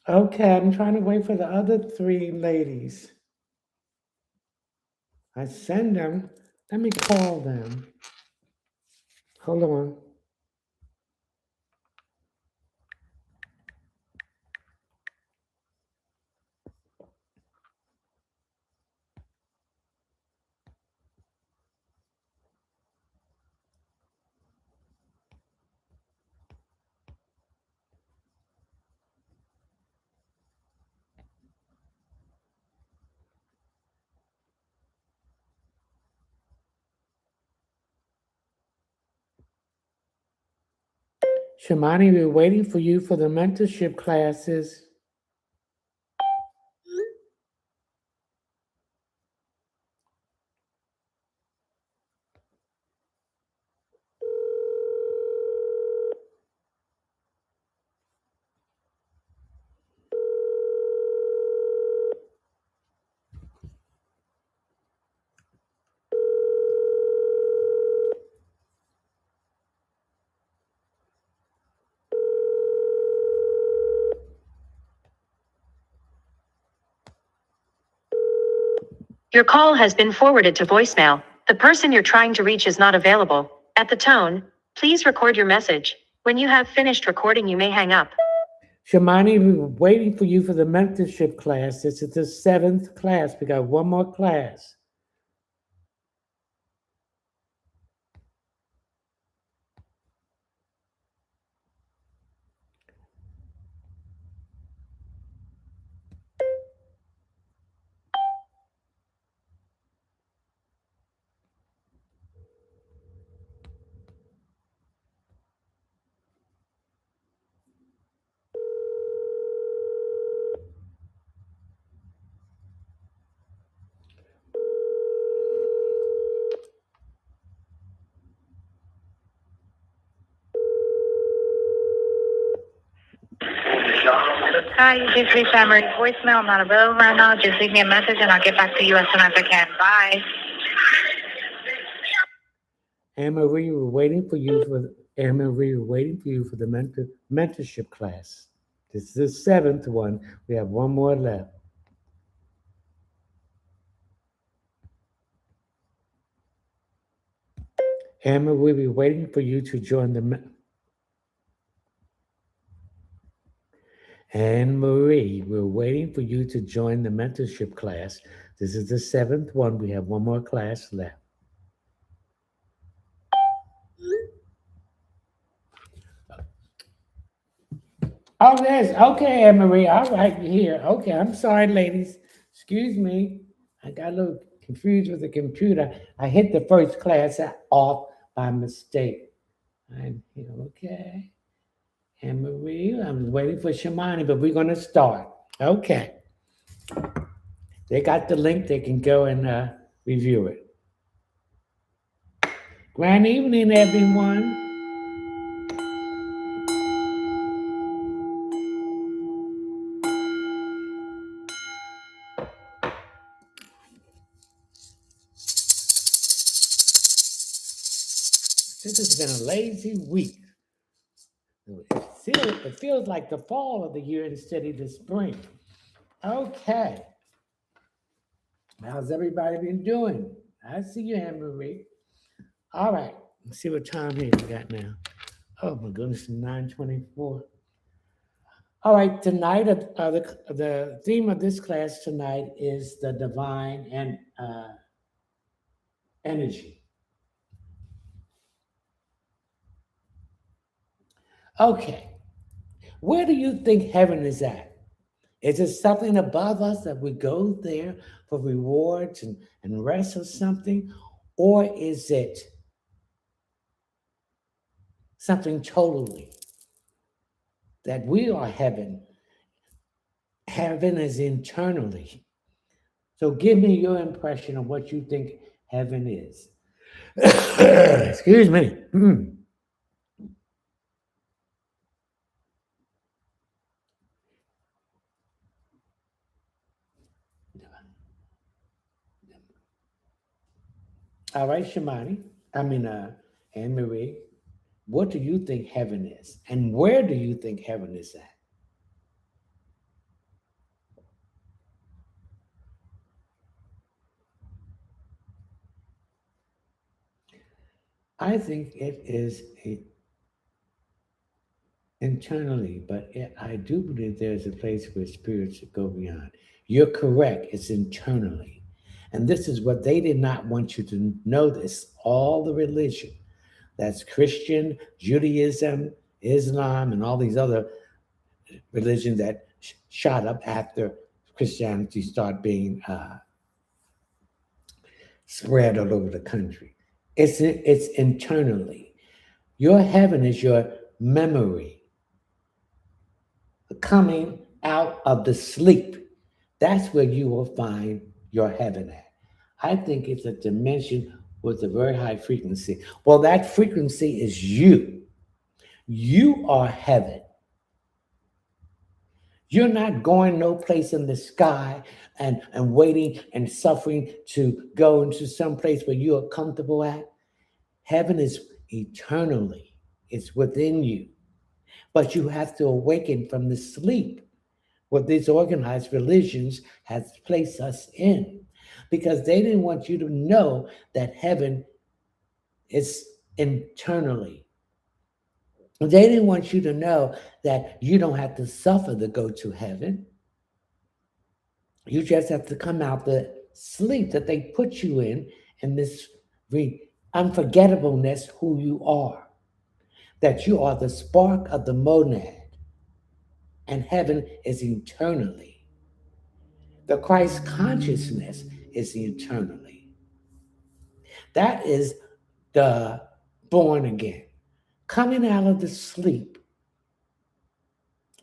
Okay, I'm trying to wait for the other three ladies. I send them. Let me call them. Hold on. Shamani, we're waiting for you for the mentorship classes. Your call has been forwarded to voicemail. The person you're trying to reach is not available. At the tone, please record your message. When you have finished recording, you may hang up. Shamani, we were waiting for you for the mentorship class. This is the seventh class. We got one more class. Hi, you just reached Anne-Marie's voicemail. I'm not available right now. Just leave me a message and I'll get back to you as soon as I can. Bye. Anne-Marie, we're waiting for you for Anne-Marie, we're waiting for you for the mentorship class. This is the seventh one. We have one more left. Anne-Marie, we're waiting for you to join the Anne-Marie, we're waiting for you to join the mentorship class. This is the seventh one. We have one more class left. Oh, yes. Okay, Anne-Marie. All right, here. Okay, I'm sorry, ladies. Excuse me. I got a little confused with the computer. I hit the first class off by mistake. I'm here. Okay. Anne-Marie, I'm waiting for Shamani, but we're going to start. Okay. They got the link. They can go and review it. Grand evening, everyone. This has been a lazy week. It feels like the fall of the year instead of the spring. Okay. How's everybody been doing? I see you, Anne Marie. All right. Let's see what time here we got now. Oh my goodness, 9:24. All right, tonight the theme of this class tonight is the divine and energy. Okay, where do you think heaven is at? Is it something above us that we go there for rewards and rest or something? Or is it something totally that we are heaven? Heaven is internally. So give me your impression of what you think heaven is. Excuse me. All right, Shamani. Anne Marie. What do you think heaven is? And where do you think heaven is at? I think it is internally, but I do believe there's a place where spirits go beyond. You're correct, it's internally. And this is what they did not want you to know this. All the religion, that's Christian, Judaism, Islam, and all these other religions that shot up after Christianity started being spread all over the country. It's internally. Your heaven is your memory coming out of the sleep. That's where you will find your heaven at. I think it's a dimension with a very high frequency. Well, that frequency is you. You are heaven. You're not going no place in the sky and waiting and suffering to go into some place where you are comfortable at. Heaven is eternally. It's within you. But you have to awaken from the sleep what these organized religions has placed us in, because they didn't want you to know that heaven is internally. They didn't want you to know that you don't have to suffer to go to heaven. You just have to come out the sleep that they put you in this unforgettableness who you are, that you are the spark of the monad, and heaven is eternally. The Christ consciousness is eternally. That is the born again, coming out of the sleep.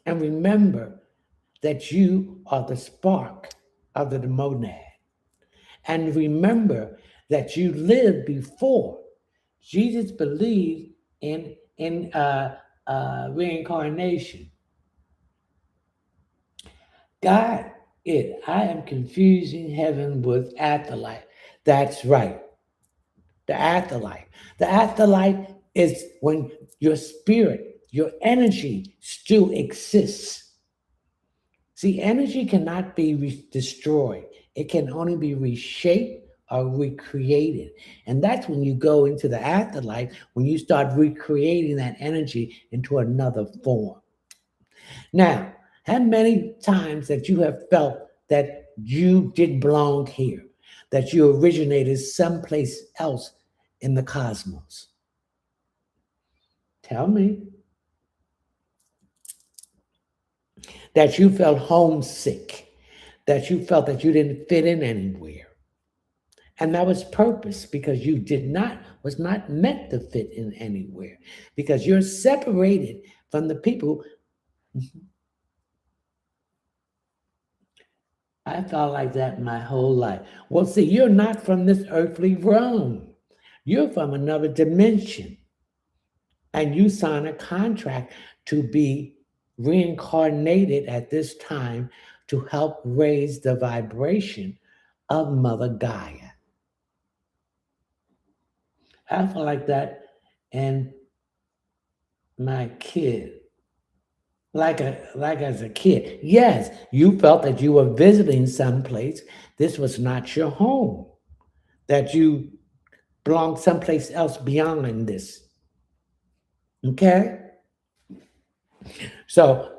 And remember that you are the spark of the monad. And remember that you lived before. Jesus believed in reincarnation. God, I am confusing heaven with afterlife. That's right. The afterlife. The afterlife is when your spirit, your energy still exists. See, energy cannot be destroyed. It can only be reshaped or recreated. And that's when you go into the afterlife, when you start recreating that energy into another form. Now, how many times that you have felt that you didn't belong here, that you originated someplace else in the cosmos? Tell me. That you felt homesick, that you felt that you didn't fit in anywhere. And that was purpose, because you was not meant to fit in anywhere, because you're separated from the people. I felt like that my whole life. Well, see, you're not from this earthly realm. You're from another dimension. And you sign a contract to be reincarnated at this time to help raise the vibration of Mother Gaia. I feel like that in my kid. Like as a kid. Yes, you felt that you were visiting someplace. This was not your home. That you belonged someplace else beyond this. Okay? So,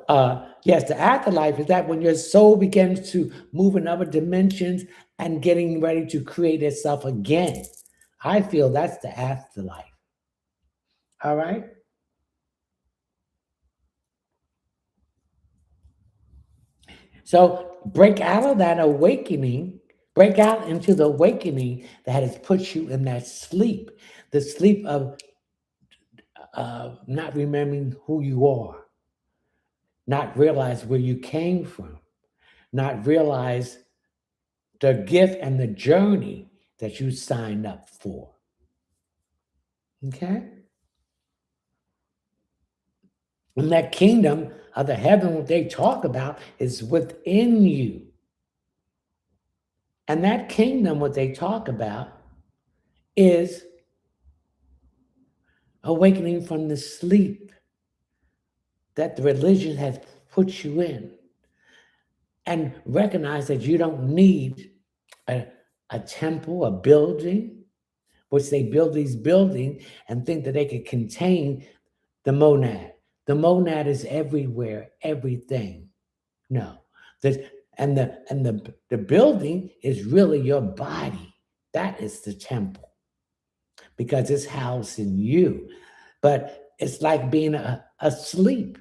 yes, the afterlife is that when your soul begins to move in other dimensions and getting ready to create itself again. I feel that's the afterlife. All right? So break out of that awakening, break out into the awakening that has put you in that sleep, the sleep of not remembering who you are, not realize where you came from, not realize the gift and the journey that you signed up for. Okay? And that kingdom of the heaven, what they talk about, is within you. And that kingdom, what they talk about, is awakening from the sleep that the religion has put you in. And recognize that you don't need a temple, a building, which they build these buildings and think that they can contain the monad. The monad is everywhere, everything. No. The, and the building is really your body. That is the temple because it's housed in you. But it's like being asleep.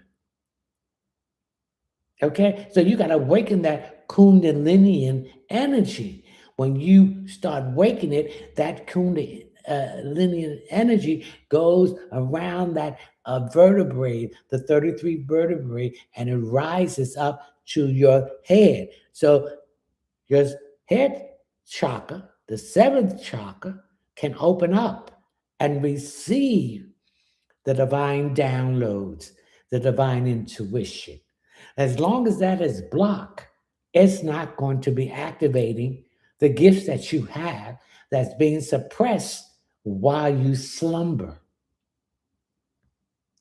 Okay? So you got to awaken that Kundalini energy. When you start waking it, that Kundalini energy goes around that vertebrae, the 33 vertebrae, and it rises up to your head. So your head chakra, the seventh chakra, can open up and receive the divine downloads, the divine intuition. As long as that is blocked, it's not going to be activating the gifts that you have that's being suppressed while you slumber.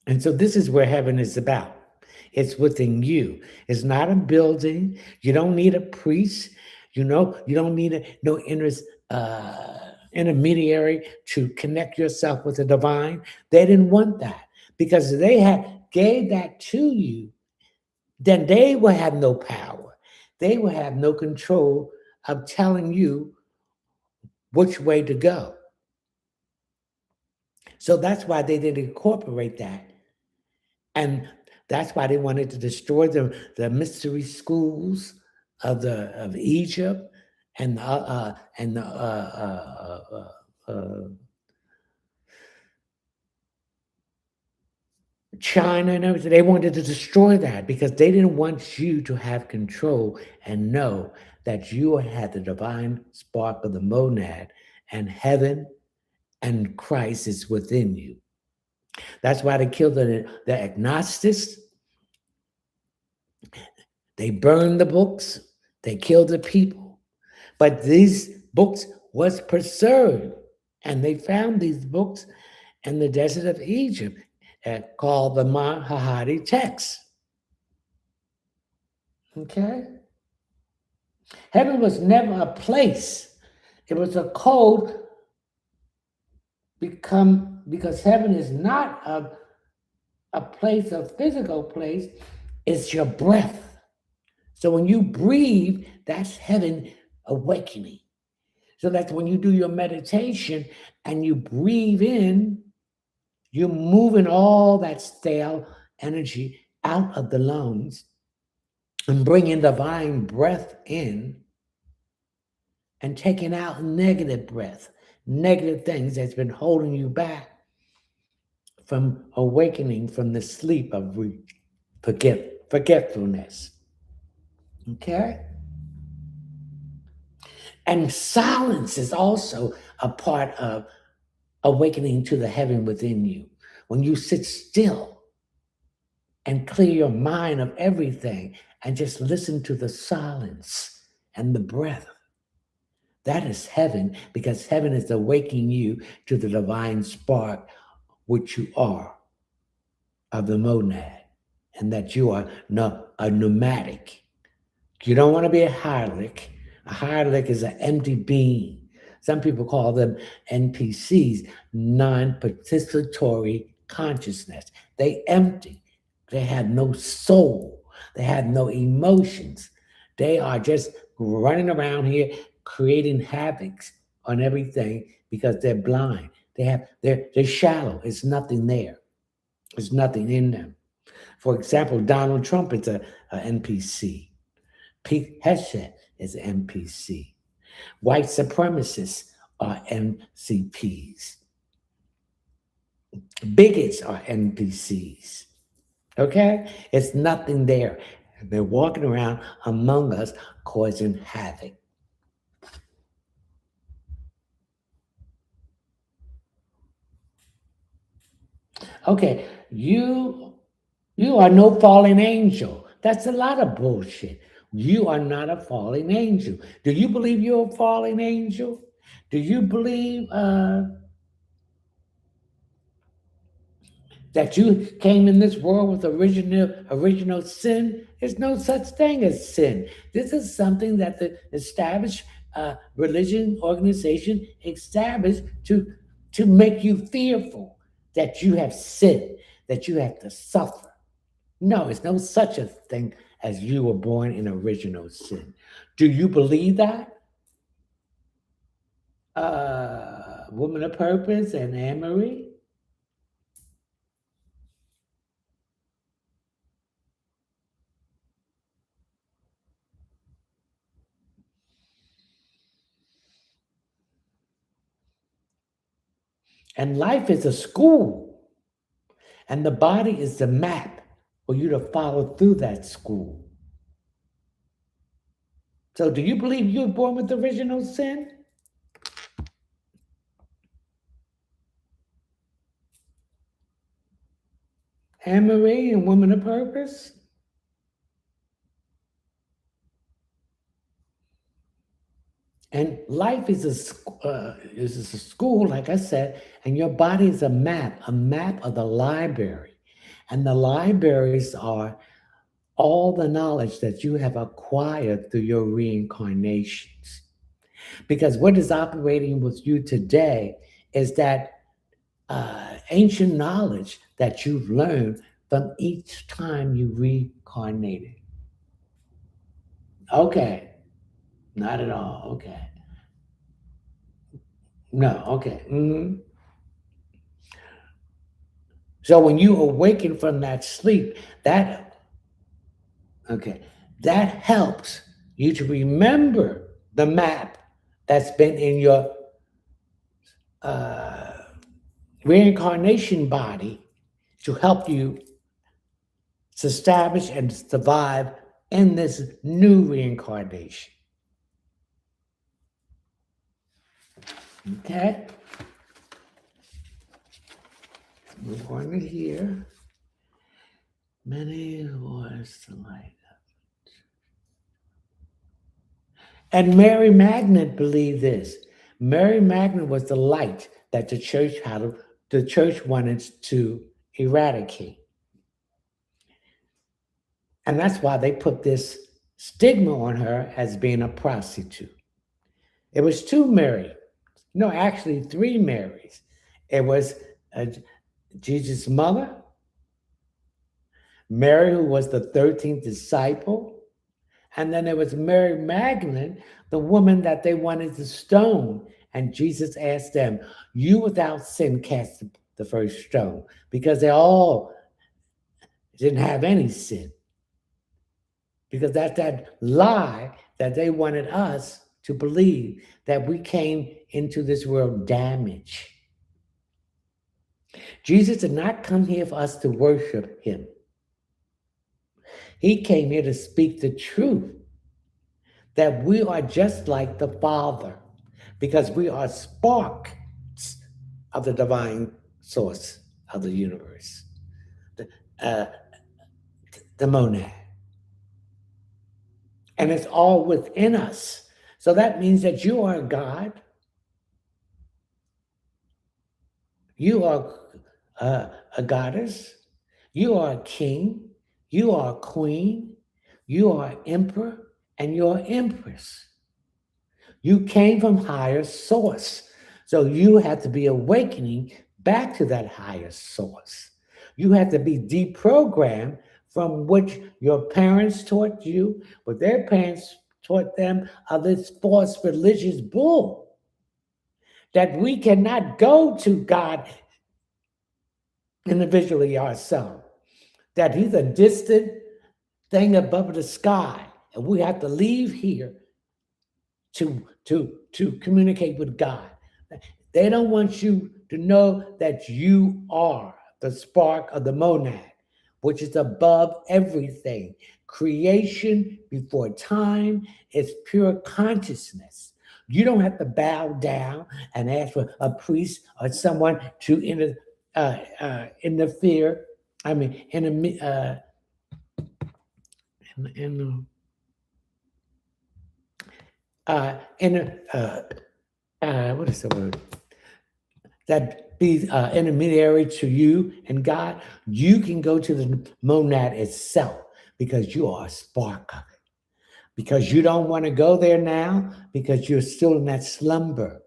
And so this is where heaven is about. It's within you. It's not a building. You don't need a priest. You don't need no intermediary to connect yourself with the divine. They didn't want that because they had gave that to you. Then they will have no power. They will have no control of telling you which way to go. So that's why they didn't incorporate that. And that's why they wanted to destroy the mystery schools of Egypt and China and everything. They wanted to destroy that because they didn't want you to have control and know that you had the divine spark of the monad and heaven and Christ is within you. That's why they killed the agnostics. They burned the books. They killed the people. But these books was preserved. And they found these books in the desert of Egypt called the Mahahadi text. Okay? Heaven was never a place. It was a code because heaven is not a place, a physical place. It's your breath. So when you breathe, that's heaven awakening. So that's when you do your meditation and you breathe in, you're moving all that stale energy out of the lungs and bringing divine breath in and taking out negative breath, negative things that's been holding you back from awakening from the sleep of forgetfulness. Okay? And silence is also a part of awakening to the heaven within you. When you sit still and clear your mind of everything and just listen to the silence and the breath, that is heaven, because heaven is awakening you to the divine spark which you are of the monad, and that you are a nomadic. You don't want to be a hierarch. A hierarch is an empty being. Some people call them NPCs, non-participatory consciousness. They empty. They have no soul. They have no emotions. They are just running around here creating havocs on everything because they're blind. They're shallow. It's nothing there. There's nothing in them. For example, Donald Trump is an NPC. Pete Hegseth is an NPC. White supremacists are NCPs. Bigots are NPCs. Okay? It's nothing there. They're walking around among us causing havoc. Okay, you are no fallen angel. That's a lot of bullshit. You are not a fallen angel. Do you believe you're a fallen angel? Do you believe that you came in this world with original sin? There's no such thing as sin. This is something that the established religion organization established to make you fearful that you have sinned, that you have to suffer. No, it's no such a thing as you were born in original sin. Do you believe that? Woman of Purpose and Anne Marie? And life is a school, and the body is the map for you to follow through that school. So, do you believe you were born with original sin? Anne Marie and Woman of Purpose? And life is a school, like I said, and your body is a map of the library. And the libraries are all the knowledge that you have acquired through your reincarnations. Because what is operating with you today is that ancient knowledge that you've learned from each time you reincarnated. Okay. Not at all. Okay. No. Okay. So when you awaken from that sleep, that helps you to remember the map that's been in your reincarnation body to help you to establish and survive in this new reincarnation. Okay. Move on to here. Many was the light. And Mary Magdalene believed this. Mary Magdalene was the light that the church wanted to eradicate. And that's why they put this stigma on her as being a prostitute. It was two Mary. No, actually 3 Marys. It was Jesus' mother, Mary, who was the 13th disciple, and then there was Mary Magdalene, the woman that they wanted to stone. And Jesus asked them, "You without sin cast the first stone," because they all didn't have any sin. Because that's that lie that they wanted us to believe, that we came into this world damaged. Jesus did not come here for us to worship him. He came here to speak the truth, that we are just like the Father, because we are sparks of the divine source of the universe, the monad. And it's all within us. So that means that you are God. You are a goddess. You are a king. You are a queen. You are emperor, and you're empress. You came from higher source. So you have to be awakening back to that higher source. You have to be deprogrammed from which your parents taught you, what their parents taught them, of this false religious bull, that we cannot go to God individually ourselves, that he's a distant thing above the sky, and we have to leave here to communicate with God. They don't want you to know that you are the spark of the monad, which is above everything. Creation before time is pure consciousness. You don't have to bow down and ask for a priest or someone to interfere. I mean, what is the word? That be intermediary to you and God. You can go to the monad itself because you are a spark of it. because you don't want to go there now because you're still in that slumber.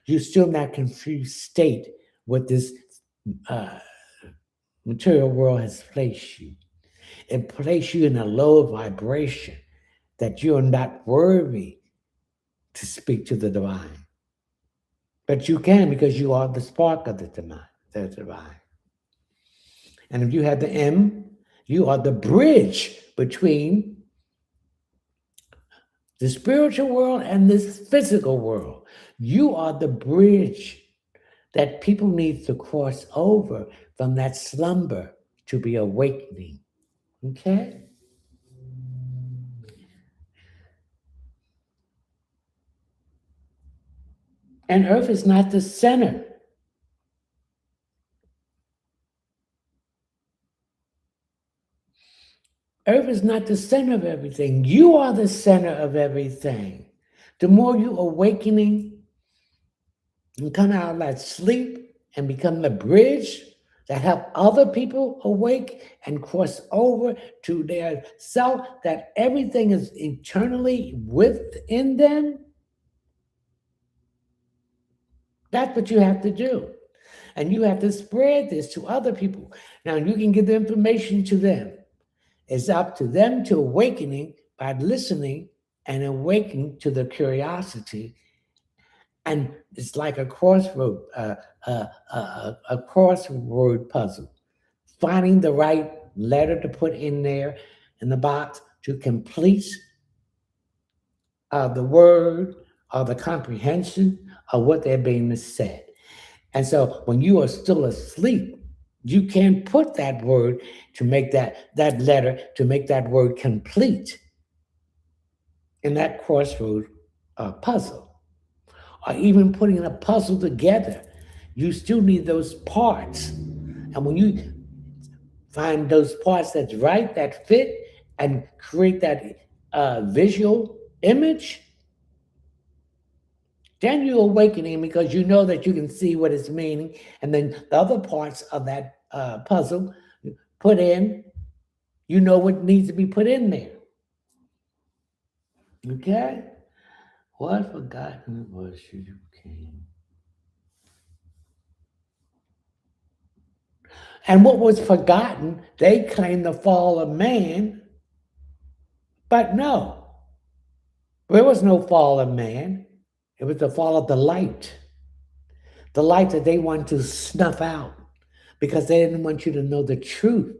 You're still in that confused state what this uh, material world has placed you. It placed you in a low vibration that you're not worthy to speak to the divine. But you can because you are the spark of the divine. And if you have the M, you are the bridge between the spiritual world and this physical world. You are the bridge that people need to cross over from that slumber to be awakening. Okay? And Earth is not the center. Earth is not the center of everything. You are the center of everything. The more you awakening and come out of that sleep and become the bridge that help other people awake and cross over to their self, that everything is eternally within them, that's what you have to do. And you have to spread this to other people. Now, you can give the information to them. It's up to them to awakening by listening and awakening to the curiosity. And it's like a crossroad, a crossword puzzle, finding the right letter to put in there in the box to complete the word or the comprehension of what they're being said. And so when you are still asleep, you can put that word to make that letter to make that word complete in that crossroad puzzle, or even putting a puzzle together. You still need those parts. And when you find those parts that's right, that fit, and create that visual image, then you're awakening because you know that you can see what it's meaning. And then the other parts of that puzzle put in, you know what needs to be put in there. Okay? What forgotten was you came? And what was forgotten, they claim the fall of man, but no, there was no fall of man. It was the fall of the light that they wanted to snuff out because they didn't want you to know the truth.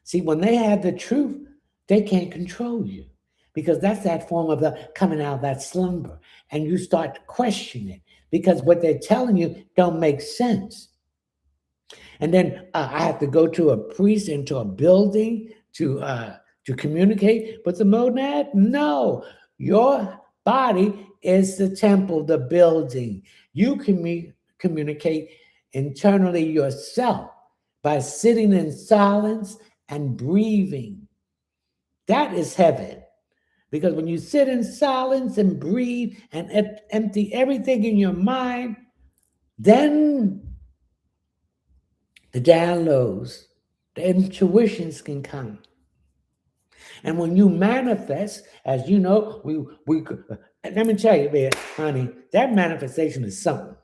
See, when they have the truth, they can't control you because that's that form of the coming out of that slumber. And you start to question it because what they're telling you don't make sense. And then I have to go to a priest into a building to communicate with the monad? No, your body is the temple, the building. You communicate internally yourself by sitting in silence and breathing. That is heaven. Because when you sit in silence and breathe and empty everything in your mind, then the downloads, the intuitions can come. And when you manifest, as you know, we let me tell you, man, honey, that manifestation is something.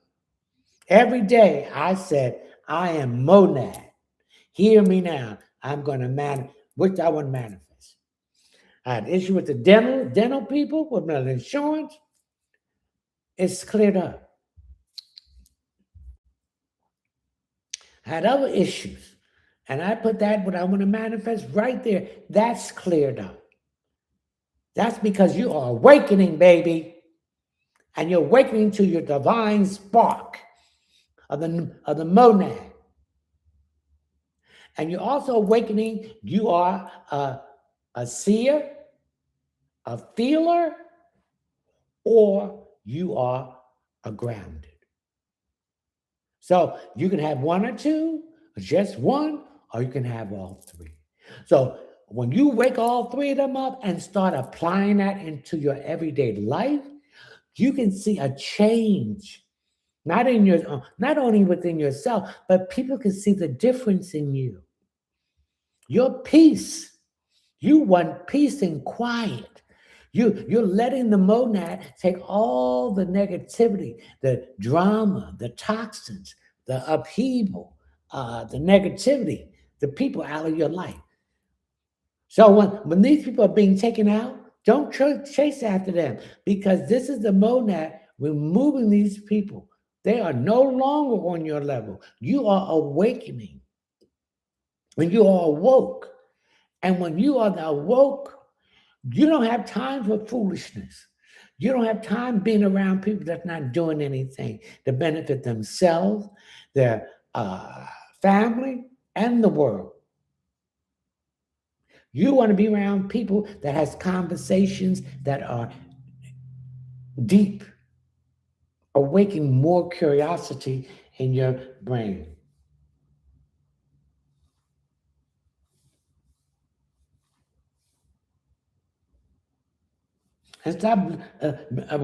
Every day I said, I am monad. Hear me now. I'm going to manifest, which I want to manifest. I had an issue with the dental people with my insurance. It's cleared up. I had other issues. And I put that, what I want to manifest right there. That's cleared up. That's because you are awakening, baby. And you're awakening to your divine spark of the monad. And you're also awakening, you are a seer, a feeler, or you are a grounded. So you can have one or two, or just one, or you can have all three. So when you wake all three of them up and start applying that into your everyday life, you can see a change, not only within yourself, but people can see the difference in you. Your peace. You want peace and quiet. You're letting the monad take all the negativity, the drama, the toxins, the upheaval, the negativity, the people out of your life. So when these people are being taken out, don't chase after them, because this is the monad removing these people. They are no longer on your level. You are awakening. When you are awoke, and when you are awoke, you don't have time for foolishness. You don't have time being around people that's not doing anything to benefit themselves, their family, and the world. You want to be around people that has conversations that are deep, awaken more curiosity in your brain. And stop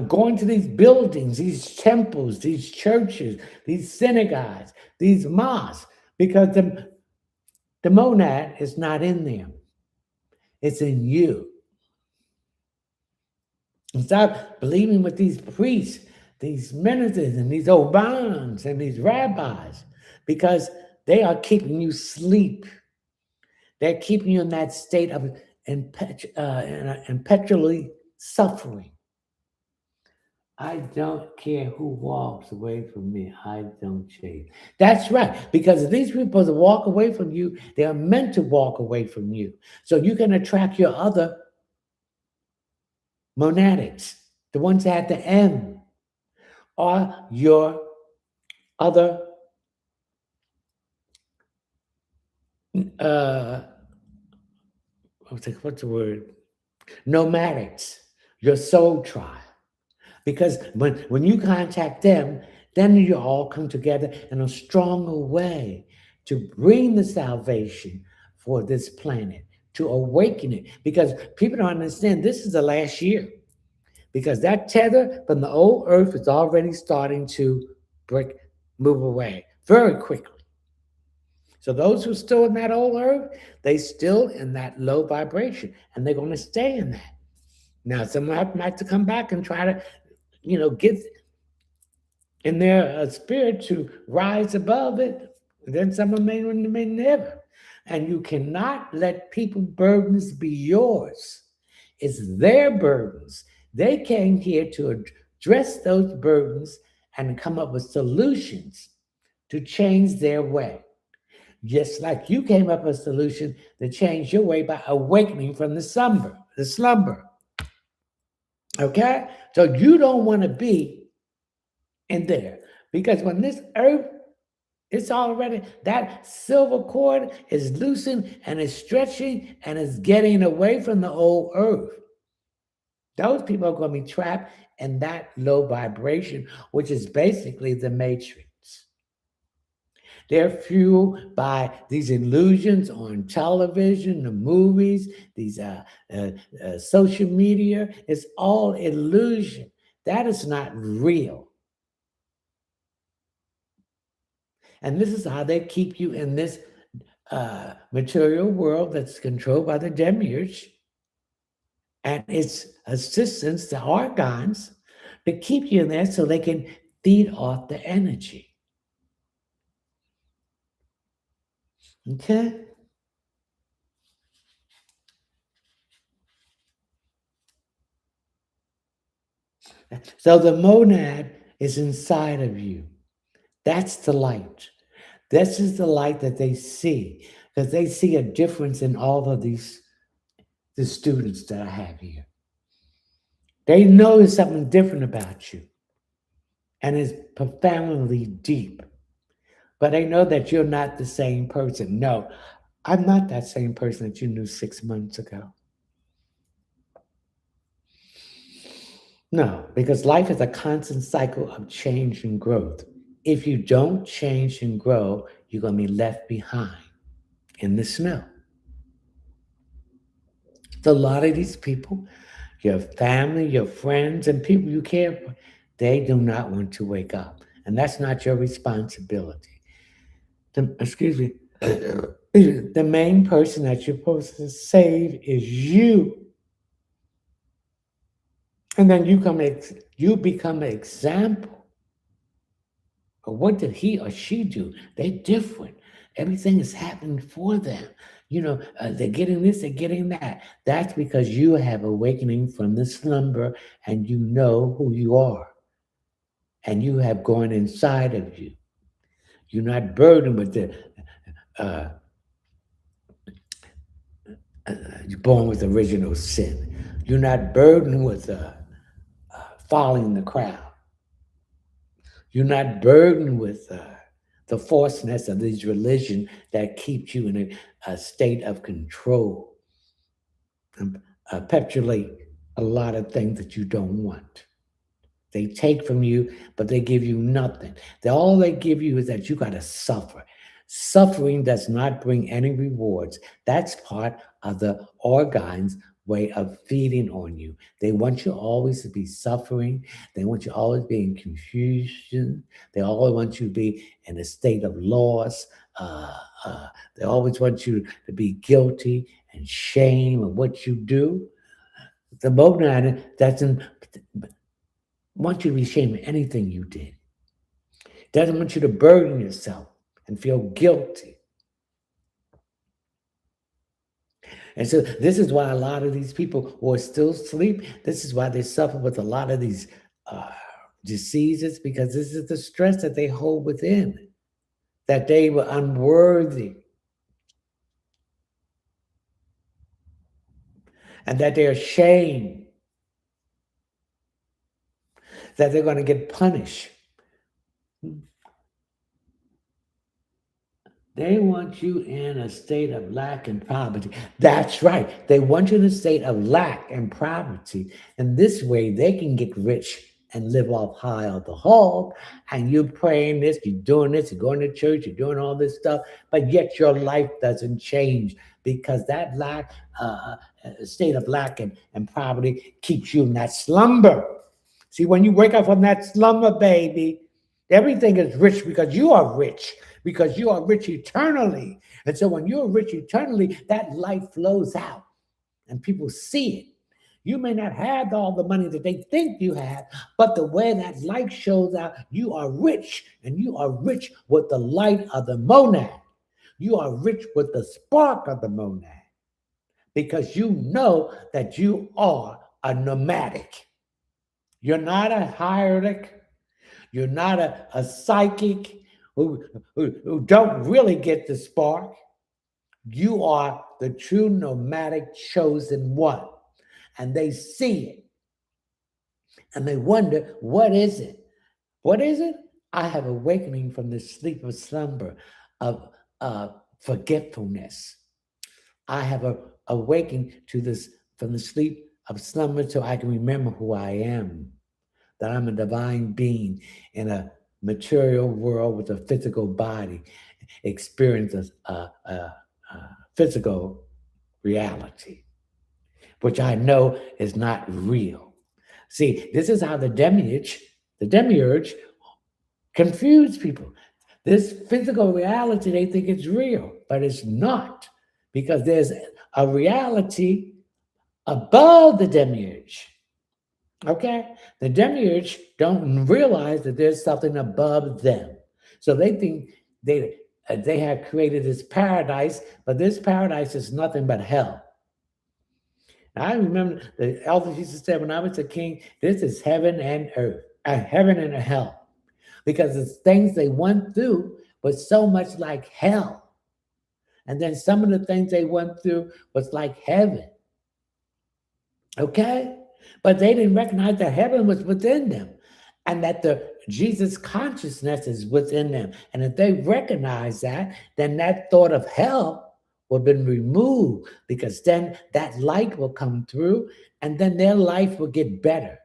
going to these buildings, these temples, these churches, these synagogues, these mosques, because the monad is not in them. It's in you. And stop believing with these priests, these ministers, and these obans, and these rabbis, because they are keeping you asleep. They're keeping you in that state of perpetually suffering. I don't care who walks away from me. I don't change. That's right. Because if these people that walk away from you, they are meant to walk away from you. So you can attract your other monadics, the ones at the M, or your other what's the word? Nomadics, your soul tribe. Because when you contact them, then you all come together in a stronger way to bring the salvation for this planet, to awaken it. Because people don't understand this is the last year. Because that tether from the old earth is already starting to move away very quickly. So those who are still in that old earth, they still in that low vibration, and they're going to stay in that. Now, some have to come back and try to, get in their spirit to rise above it. And then someone may never. And you cannot let people's burdens be yours. It's their burdens. They came here to address those burdens and come up with solutions to change their way. Just like you came up with a solution to change your way by awakening from the slumber. Okay? So you don't want to be in there. Because when this earth, it's already, that silver cord is loosened and is stretching and is getting away from the old earth. Those people are going to be trapped in that low vibration, which is basically the matrix. They're fueled by these illusions on television, the movies, these social media. It's all illusion. That is not real. And this is how they keep you in this material world that's controlled by the demiurge and its assistants, the archons, to keep you in there so they can feed off the energy. Okay? So the monad is inside of you. That's the light. This is the light that they see, because they see a difference in all of the students that I have here. They know there's something different about you, and it's profoundly deep. But they know that you're not the same person. No, I'm not that same person that you knew 6 months ago. No, because life is a constant cycle of change and growth. If you don't change and grow, you're going to be left behind in the snow. So a lot of these people, your family, your friends, and people you care for, they do not want to wake up. And that's not your responsibility. The main person that you're supposed to save is you. And then you become an example of what did he or she do. They're different. Everything is happening for them. They're getting this, they're getting that. That's because you have awakening from the slumber and you know who you are. And you have gone inside of you. You're not burdened with uh, you're born with original sin. You're not burdened with following the crowd. You're not burdened with the falseness of these religion that keeps you in a state of control and perpetuate a lot of things that you don't want. They take from you, but they give you nothing. All they give you is that you got to suffer. Suffering does not bring any rewards. That's part of the organs way of feeding on you. They want you always to be suffering. They want you always be in confusion. They always want you to be in a state of loss. They always want you to be guilty and shame of what you do. The monad doesn't want you to be ashamed of anything you did. Doesn't want you to burden yourself and feel guilty. And so this is why a lot of these people who are still asleep, this is why they suffer with a lot of these diseases, because this is the stress that they hold within, that they were unworthy, and that they're ashamed, that they're going to get punished. They want you in a state of lack and poverty. That's right. They want you in a state of lack and poverty. And this way they can get rich and live off high of the hog. And you're praying this, you're doing this, you're going to church, you're doing all this stuff, but yet your life doesn't change because that lack, state of lack and poverty keeps you in that slumber. See, when you wake up from that slumber, baby, everything is rich because you are rich. Because you are rich eternally. And so when you're rich eternally, that light flows out and people see it. You may not have all the money that they think you have, but the way that light shows out, you are rich, and you are rich with the light of the monad. You are rich with the spark of the monad because you know that you are a nomadic. You're not a hieratic. You're not a psychic. Who don't really get the spark. You are the true nomadic chosen one. And they see it. And they wonder, what is it? What is it? I have awakening from the sleep of slumber, of forgetfulness. I have awakened to this from the sleep of slumber so I can remember who I am. That I'm a divine being in a material world with a physical body, experiences physical reality, which I know is not real. See, this is how the demiurge confuse people. This physical reality, they think it's real, but it's not, because there's a reality above the demiurge. Okay? The demiurge don't realize that there's something above them. So they think they have created this paradise, but this paradise is nothing but hell. I remember the elders used to say when I was a king, this is heaven and earth, heaven and hell. Because the things they went through was so much like hell. And then some of the things they went through was like heaven. Okay? But they didn't recognize that heaven was within them and that the Jesus consciousness is within them. And if they recognize that, then that thought of hell will have been removed, because then that light will come through and then their life will get better.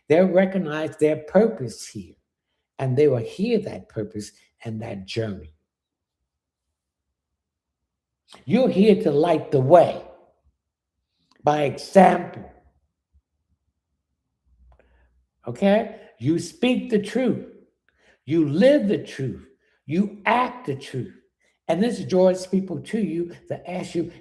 They'll recognize their purpose here, and they will hear that purpose and that journey. You're here to light the way by example. Okay? You speak the truth. You live the truth. You act the truth. And this draws people to you to ask you,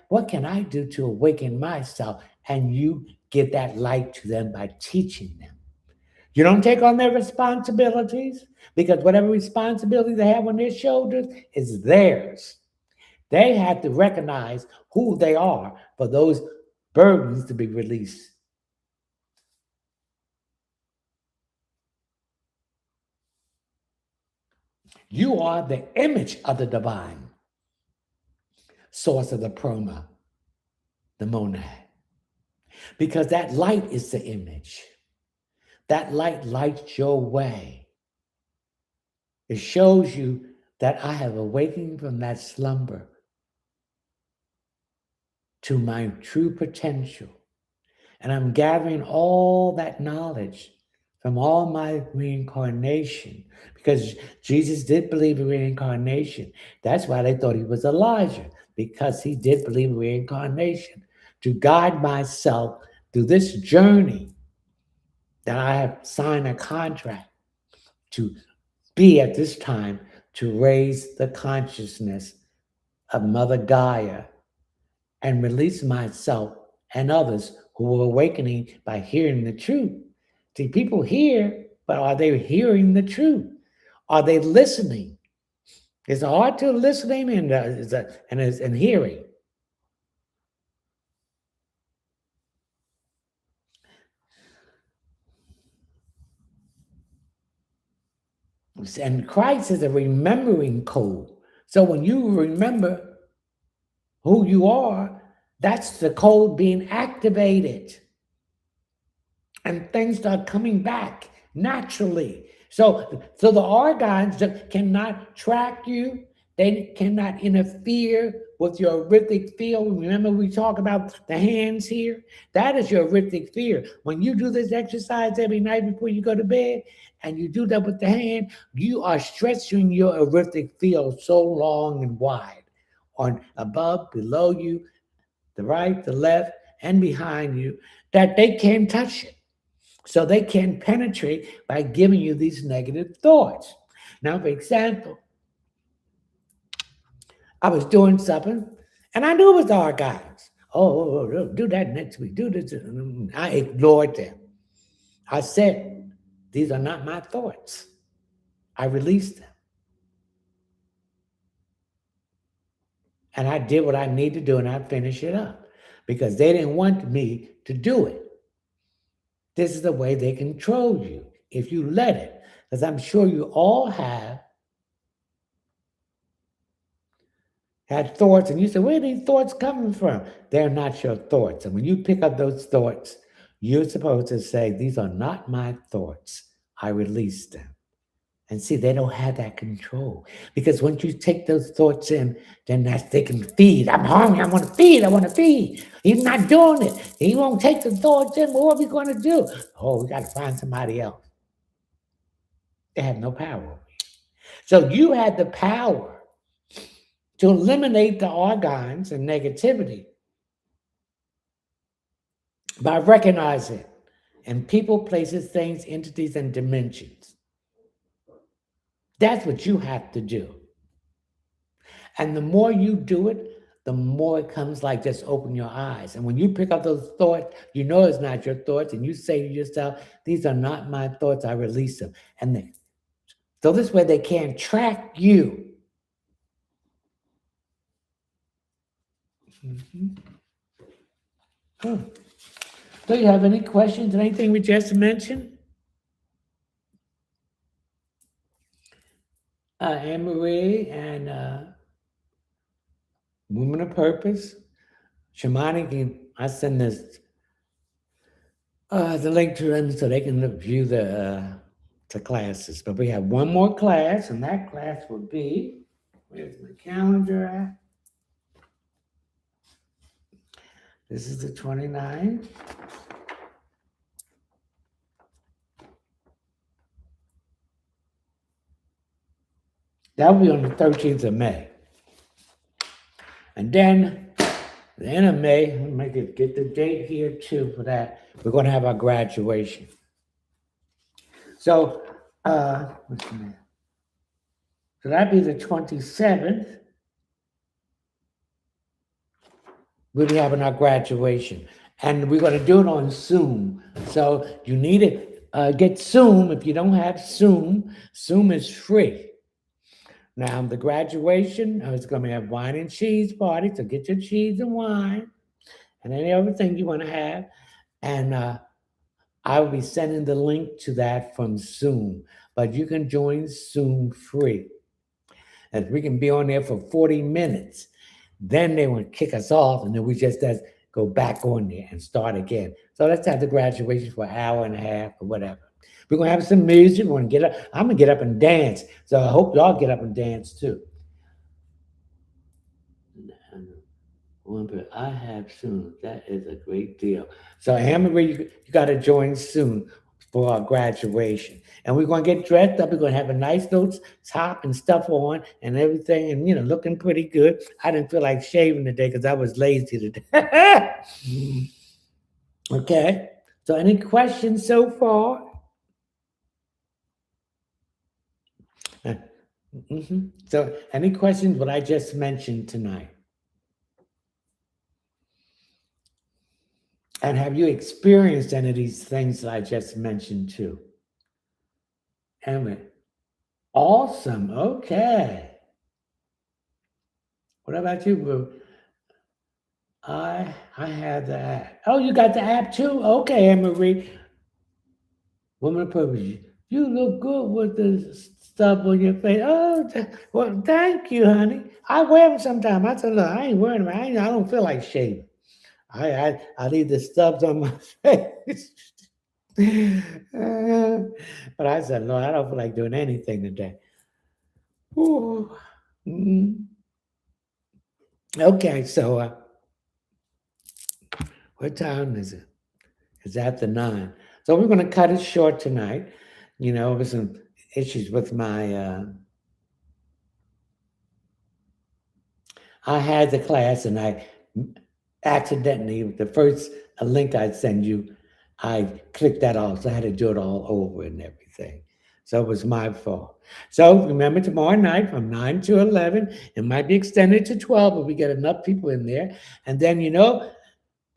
what can I do to awaken myself? And you give that light to them by teaching them. You don't take on their responsibilities because whatever responsibility they have on their shoulders is theirs. They have to recognize who they are for those burdens to be released. You are the image of the divine, source of the proma, the monad. Because that light is the image. That light lights your way. It shows you that I have awakened from that slumber to my true potential. And I'm gathering all that knowledge from all my reincarnation, because Jesus did believe in reincarnation. That's why they thought he was Elijah, because he did believe in reincarnation. To guide myself through this journey that I have signed a contract to be at this time, to raise the consciousness of Mother Gaia and release myself and others who are awakening by hearing the truth. See, people hear, but are they hearing the truth? Are they listening? It's hard to listening and hearing. And Christ is a remembering code. So when you remember who you are, that's the code being activated. And things start coming back naturally. So the organs cannot track you. They cannot interfere with your auric field. Remember we talk about the hands here? That is your auric field. When you do this exercise every night before you go to bed, and you do that with the hand, you are stretching your auric field so long and wide, on above, below you, the right, the left, and behind you, that they can't touch it. So they can penetrate by giving you these negative thoughts. Now, for example, I was doing something and I knew it was our guys. Oh, do that next week. Do this. I ignored them. I said, these are not my thoughts. I released them. And I did what I need to do and I finished it up because they didn't want me to do it. This is the way they control you if you let it. Because I'm sure you all have had thoughts and you say, where are these thoughts coming from? They're not your thoughts. And when you pick up those thoughts, you're supposed to say, these are not my thoughts. I release them. And see, they don't have that control. Because once you take those thoughts in, then they can feed. I'm hungry, I want to feed, I want to feed. He's not doing it. He won't take the thoughts in. What are we going to do? Oh, we got to find somebody else. They have no power over you. So you had the power to eliminate the organs and negativity by recognizing and people, places, things, entities, and dimensions. That's what you have to do. And the more you do it, the more it comes like just open your eyes. And when you pick up those thoughts, you know it's not your thoughts, and you say to yourself, these are not my thoughts, I release them. And so this way they can't track you. Do you have any questions, anything we just mentioned? Anne-Marie and Woman of Purpose, Shamanic, I send this the link to them so they can view the classes. But we have one more class, and that class will be, where's my calendar at? This is the 29th. That will be on the 13th of May. And then the end of May, let me get the date here too for that. We're going to have our graduation. So, what's the name? So that'd be the 27th. We'll be having our graduation. And we're going to do it on Zoom. So you need to get Zoom. If you don't have Zoom, Zoom is free. Now, the graduation is going to have wine and cheese party. So get your cheese and wine and any other thing you want to have. And I will be sending the link to that from Zoom. But you can join Zoom free. And we can be on there for 40 minutes. Then they will kick us off, and then we just go back on there and start again. So let's have the graduation for an hour and a half or whatever. We're gonna have some music. We're gonna get up. I'm gonna get up and dance. So I hope y'all get up and dance too. I have soon. That is a great deal. So Anne Marie, you got to join soon for our graduation. And we're going to get dressed up. We're going to have a nice little top and stuff on and everything and, looking pretty good. I didn't feel like shaving today because I was lazy today. Okay. So any questions so far? So any questions what I just mentioned tonight? And have you experienced any of these things that I just mentioned too? Anyway, awesome. Okay. What about you, Boo? I have the app. Oh, you got the app too? Okay, Anne Marie. Woman of purpose. You look good with the stuff on your face. Oh, well, thank you, honey. I wear them sometimes. I said, look, I ain't wearing them. I don't feel like shaving. I leave the stubs on my face. But I said, Lord, I don't feel like doing anything today. Ooh. Okay, so what time is it? It's after 9. So we're going to cut it short tonight. With some issues with my, I had the class and I accidentally, the first link I'd send you, I clicked that off. So I had to do it all over and everything. So it was my fault. So remember tomorrow night from 9 to 11, it might be extended to 12, but we get enough people in there. And then,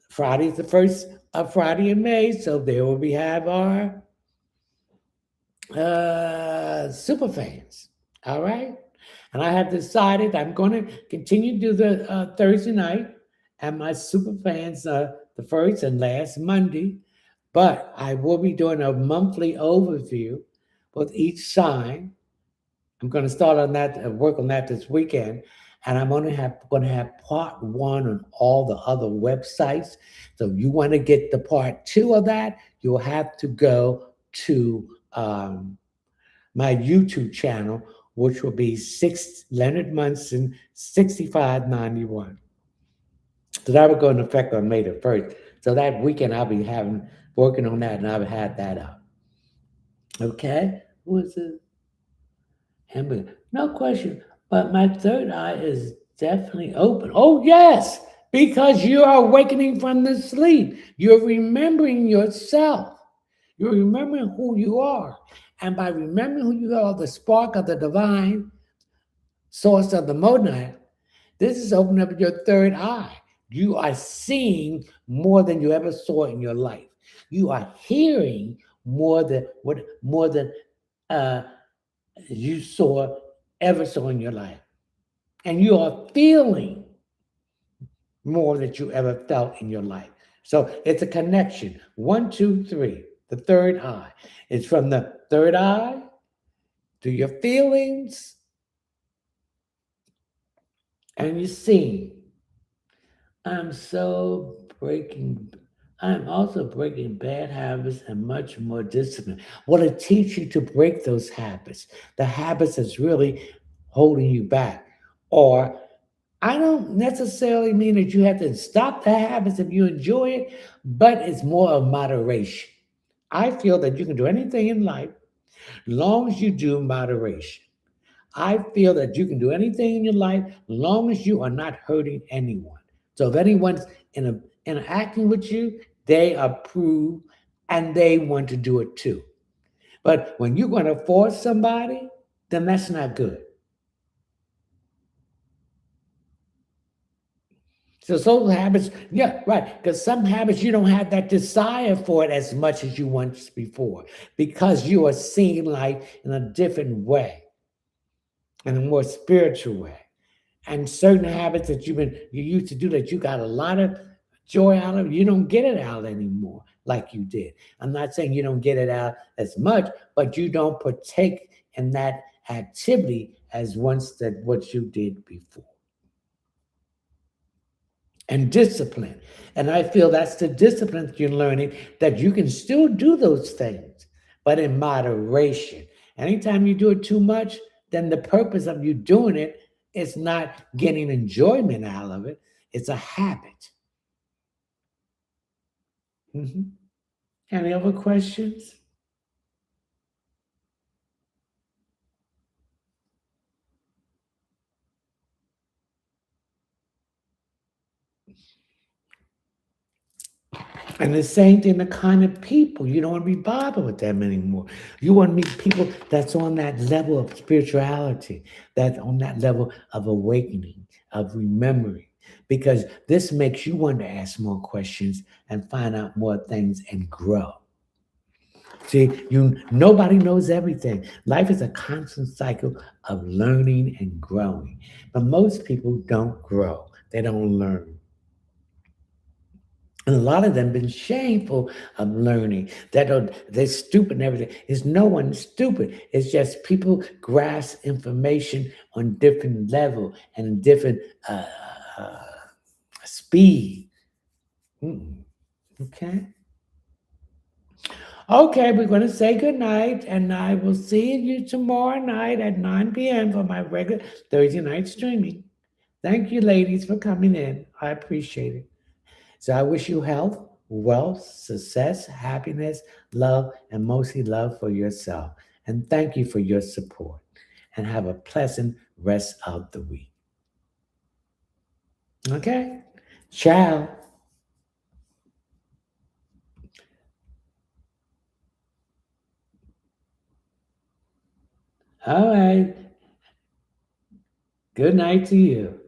Friday's the first Friday in May. So there will have our super fans. All right. And I have decided I'm going to continue to do the Thursday night and my super fans the first and last Monday. But I will be doing a monthly overview with each sign. I'm going to start on that, work on that this weekend. And I'm going to have part 1 on all the other websites. So if you want to get the part 2 of that, you'll have to go to my YouTube channel, which will be Leonard Munson 6591. So that will go into effect on May the 1st. So that weekend I'll be working on that, and I've had that up. Okay, what's it? Hamburger. No question. But my third eye is definitely open. Oh, yes, because you are awakening from the sleep. You're remembering yourself. You're remembering who you are. And by remembering who you are, the spark of the divine source of the monad, this is opening up your third eye. You are seeing more than you ever saw in your life. You are hearing more than you ever saw in your life. And you are feeling more than you ever felt in your life. So it's a connection. 1, 2, 3, the third eye. It's from the third eye to your feelings and your seeing. I'm also breaking bad habits and much more discipline. What it teach you to break those habits, the habits that's really holding you back. Or I don't necessarily mean that you have to stop the habits if you enjoy it, but it's more of moderation. I feel that you can do anything in life long as you do moderation. I feel that you can do anything in your life long as you are not hurting anyone. So if anyone's interacting with you, they approve and they want to do it too. But when you're going to force somebody, then that's not good. So social habits, yeah, right. Because some habits you don't have that desire for it as much as you once before, because you are seeing life in a different way, in a more spiritual way. And certain habits that you used to do that you got a lot of joy out of, you don't get it out anymore like you did. I'm not saying you don't get it out as much, but you don't partake in that activity as once that what you did before. And discipline. And I feel that's the discipline that you're learning, that you can still do those things, but in moderation. Anytime you do it too much, then the purpose of you doing it is not getting enjoyment out of it, it's a habit. Mhm. Any other questions? And the same thing, the kind of people, you don't want to be bothered with them anymore. You want to meet people that's on that level of spirituality, that's on that level of awakening, of remembering, because this makes you want to ask more questions and find out more things and grow. See, nobody knows everything. Life is a constant cycle of learning and growing. But most people don't grow. They don't learn. And a lot of them been shameful of learning. They're stupid and everything. It's no one stupid. It's just people grasp information on different level and different uh, speed. Mm, okay. Okay, we're going to say good night, and I will see you tomorrow night at 9 p.m. for my regular Thursday night streaming. Thank you, ladies, for coming in. I appreciate it. So I wish you health, wealth, success, happiness, love, and mostly love for yourself. And thank you for your support. And have a pleasant rest of the week. Okay? Ciao. All right. Good night to you.